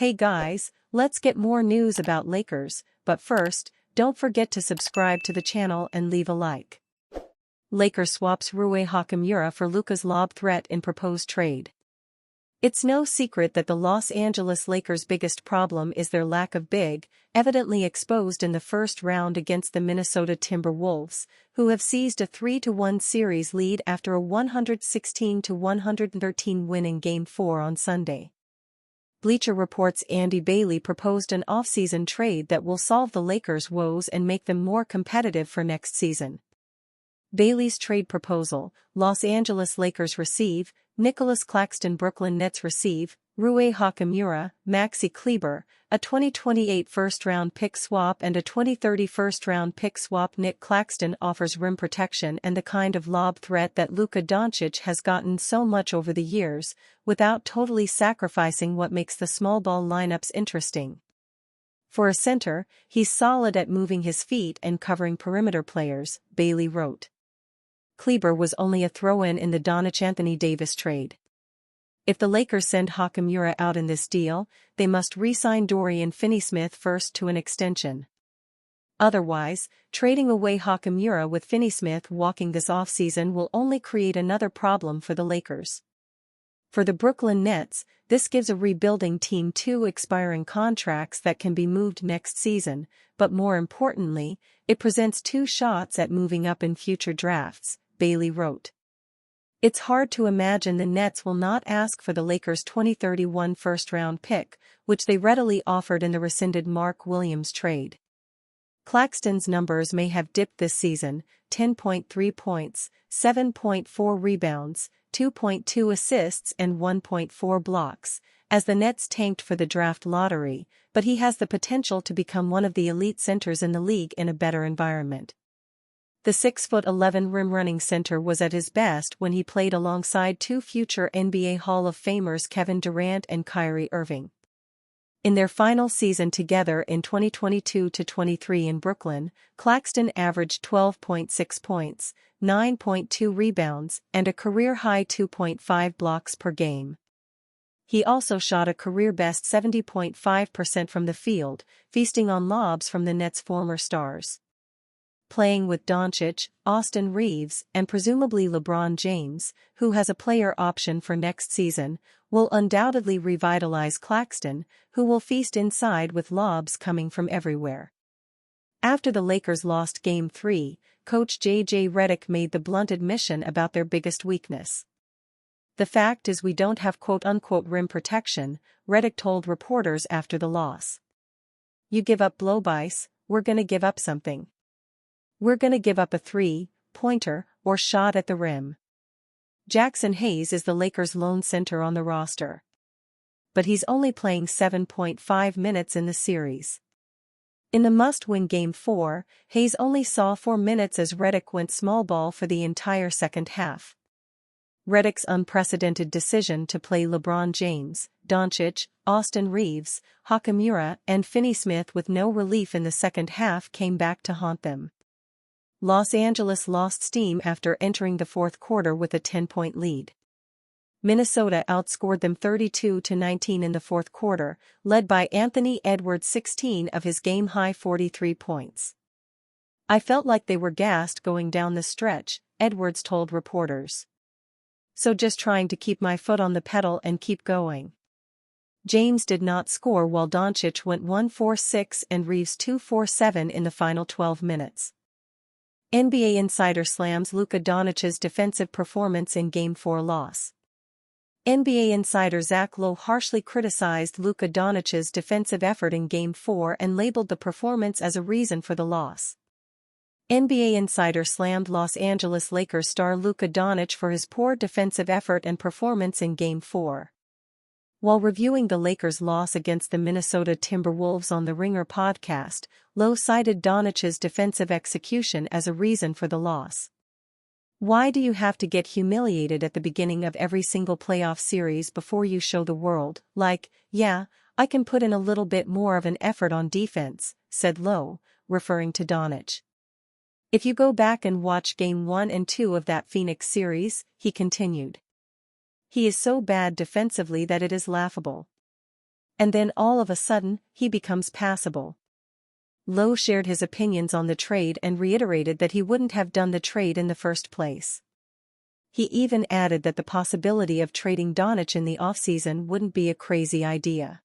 Hey guys, let's get more news about Lakers, but first, don't forget to subscribe to the channel and leave a like. Lakers swaps Rui Hachimura for Luka's lob threat in proposed trade. It's no secret that the Los Angeles Lakers' biggest problem is their lack of big, evidently exposed in the first round against the Minnesota Timberwolves, who have seized a 3-1 series lead after a 116-113 win in Game 4 on Sunday. Bleacher Report's Andy Bailey proposed an off-season trade that will solve the Lakers' woes and make them more competitive for next season. Bailey's trade proposal: Los Angeles Lakers receive Nicholas Claxton, Brooklyn Nets receive Rui Hachimura, Maxi Kleber, a 2028 first-round pick swap and a 2030 first-round pick swap. Nick Claxton offers rim protection and the kind of lob threat that Luka Doncic has gotten so much over the years, without totally sacrificing what makes the small ball lineups interesting. For a center, he's solid at moving his feet and covering perimeter players, Bailey wrote. Kleber was only a throw-in in the Doncic-Anthony Davis trade. If the Lakers send Hachimura out in this deal, they must re-sign Dorian Finney-Smith first to an extension. Otherwise, trading away Hachimura with Finney-Smith walking this offseason will only create another problem for the Lakers. For the Brooklyn Nets, this gives a rebuilding team 2 expiring contracts that can be moved next season, but more importantly, it presents 2 shots at moving up in future drafts, Bailey wrote. It's hard to imagine the Nets will not ask for the Lakers' 2031 first-round pick, which they readily offered in the rescinded Mark Williams trade. Claxton's numbers may have dipped this season: 10.3 points, 7.4 rebounds, 2.2 assists and 1.4 blocks, as the Nets tanked for the draft lottery, but he has the potential to become one of the elite centers in the league in a better environment. The 6'11" rim-running center was at his best when he played alongside 2 future NBA Hall of Famers Kevin Durant and Kyrie Irving. In their final season together in 2022-23 in Brooklyn, Claxton averaged 12.6 points, 9.2 rebounds, and a career-high 2.5 blocks per game. He also shot a career-best 70.5% from the field, feasting on lobs from the Nets' former stars. Playing with Doncic, Austin Reeves, and presumably LeBron James, who has a player option for next season, will undoubtedly revitalize Claxton, who will feast inside with lobs coming from everywhere. After the Lakers lost Game 3, coach J.J. Redick made the blunt admission about their biggest weakness. "The fact is we don't have quote-unquote rim protection," Redick told reporters after the loss. "You give up blow-bys, we're gonna give up something. We're gonna give up a three-pointer or shot at the rim." Jackson Hayes is the Lakers' lone center on the roster. But he's only playing 7.5 minutes in the series. In the must-win Game 4, Hayes only saw 4 minutes as Redick went small ball for the entire second half. Redick's unprecedented decision to play LeBron James, Doncic, Austin Reeves, Hachimura, and Finney-Smith with no relief in the second half came back to haunt them. Los Angeles lost steam after entering the fourth quarter with a 10-point lead. Minnesota outscored them 32-19 in the fourth quarter, led by Anthony Edwards' 16 of his game-high 43 points. "I felt like they were gassed going down the stretch," Edwards told reporters. "So just trying to keep my foot on the pedal and keep going." James did not score while Doncic went 1-for-6 and Reeves 2-for-7 in the final 12 minutes. NBA Insider slams Luka Doncic's defensive performance in Game 4 loss. NBA insider Zach Lowe harshly criticized Luka Doncic's defensive effort in Game 4 and labeled the performance as a reason for the loss. NBA Insider slammed Los Angeles Lakers star Luka Doncic for his poor defensive effort and performance in Game 4. While reviewing the Lakers' loss against the Minnesota Timberwolves on the Ringer podcast, Lowe cited Doncic's defensive execution as a reason for the loss. "Why do you have to get humiliated at the beginning of every single playoff series before you show the world, like, yeah, I can put in a little bit more of an effort on defense," said Lowe, referring to Doncic. "If you go back and watch Game 1 and 2 of that Phoenix series," he continued, "he is so bad defensively that it is laughable. And then all of a sudden, he becomes passable. Lowe shared his opinions on the trade and reiterated that he wouldn't have done the trade in the first place. He even added that the possibility of trading Doncic in the offseason wouldn't be a crazy idea.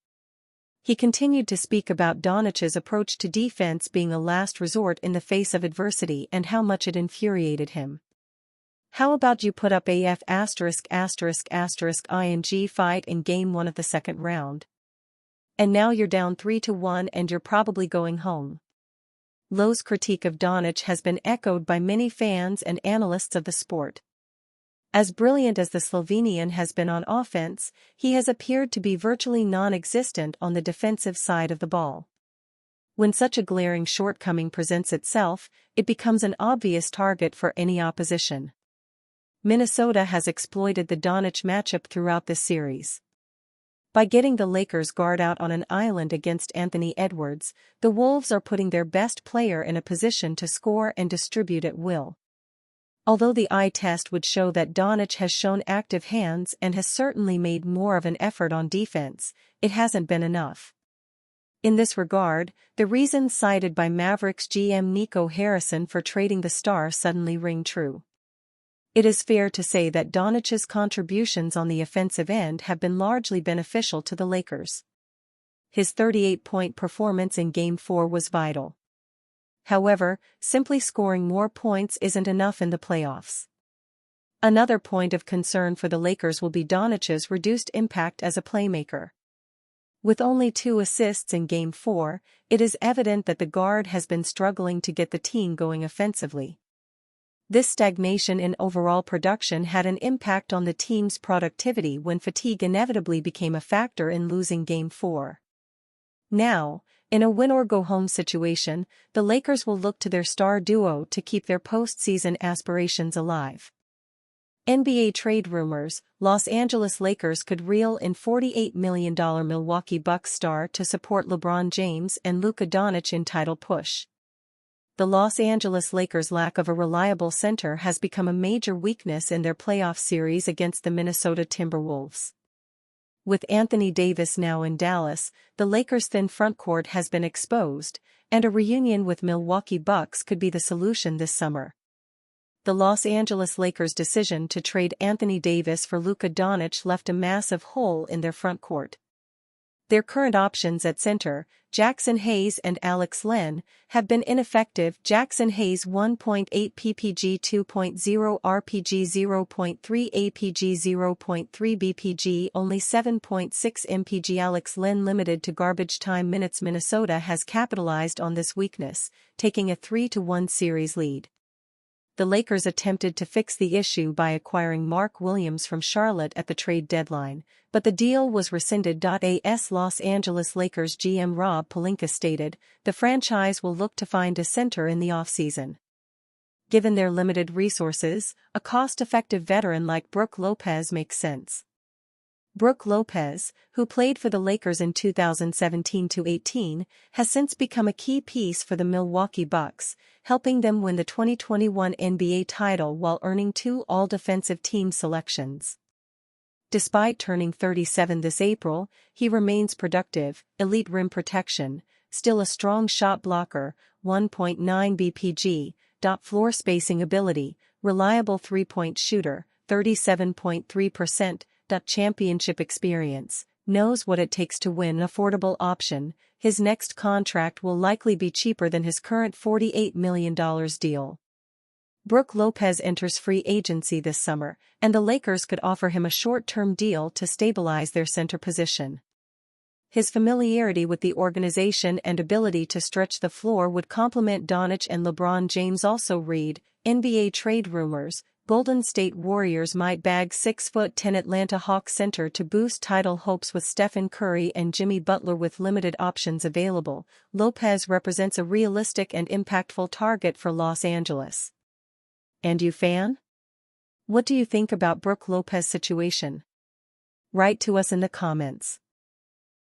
He continued to speak about Doncic's approach to defense being a last resort in the face of adversity and how much it infuriated him. "How about you put up AF********************* ing fight in Game 1 of the second round? And now you're down 3-1 and you're probably going home." Lowe's critique of Doncic has been echoed by many fans and analysts of the sport. As brilliant as the Slovenian has been on offense, he has appeared to be virtually non-existent on the defensive side of the ball. When such a glaring shortcoming presents itself, it becomes an obvious target for any opposition. Minnesota has exploited the Doncic matchup throughout this series. By getting the Lakers guard out on an island against Anthony Edwards, the Wolves are putting their best player in a position to score and distribute at will. Although the eye test would show that Doncic has shown active hands and has certainly made more of an effort on defense, it hasn't been enough. In this regard, the reasons cited by Mavericks GM Nico Harrison for trading the star suddenly ring true. It is fair to say that Doncic's contributions on the offensive end have been largely beneficial to the Lakers. His 38-point performance in Game 4 was vital. However, simply scoring more points isn't enough in the playoffs. Another point of concern for the Lakers will be Doncic's reduced impact as a playmaker. With only 2 assists in Game 4, it is evident that the guard has been struggling to get the team going offensively. This stagnation in overall production had an impact on the team's productivity when fatigue inevitably became a factor in losing Game 4. Now, in a win-or-go-home situation, the Lakers will look to their star duo to keep their postseason aspirations alive. NBA trade rumors: Los Angeles Lakers could reel in $48 million Milwaukee Bucks star to support LeBron James and Luka Doncic in title push. The Los Angeles Lakers' lack of a reliable center has become a major weakness in their playoff series against the Minnesota Timberwolves. With Anthony Davis now in Dallas, the Lakers' thin frontcourt has been exposed, and a reunion with Milwaukee Bucks could be the solution this summer. The Los Angeles Lakers' decision to trade Anthony Davis for Luka Doncic left a massive hole in their frontcourt. Their current options at center, Jackson Hayes and Alex Len, have been ineffective. Jackson Hayes 1.8 ppg 2.0 rpg 0.3 apg 0.3 bpg only 7.6 mpg. Alex Len limited to garbage time minutes. Minnesota has capitalized on this weakness, taking a 3-1 series lead. The Lakers attempted to fix the issue by acquiring Mark Williams from Charlotte at the trade deadline, but the deal was rescinded. As Los Angeles Lakers GM Rob Pelinka stated, the franchise will look to find a center in the offseason. Given their limited resources, a cost-effective veteran like Brook Lopez makes sense. Brook Lopez, who played for the Lakers in 2017-18, has since become a key piece for the Milwaukee Bucks, helping them win the 2021 NBA title while earning 2 All-Defensive Team selections. Despite turning 37 this April, he remains productive: elite rim protection, still a strong shot blocker, 1.9 bpg, floor spacing ability, reliable three-point shooter, 37.3%, championship experience, knows what it takes to win. An affordable option, his next contract will likely be cheaper than his current $48 million deal. Brook Lopez enters free agency this summer, and the Lakers could offer him a short-term deal to stabilize their center position. His familiarity with the organization and ability to stretch the floor would complement Doncic and LeBron James. Also read, NBA trade rumors: Golden State Warriors might bag 6'10" Atlanta Hawks center to boost title hopes. With Stephen Curry and Jimmy Butler with limited options available, Lopez represents a realistic and impactful target for Los Angeles. And you, fan? What do you think about Brook Lopez's situation? Write to us in the comments.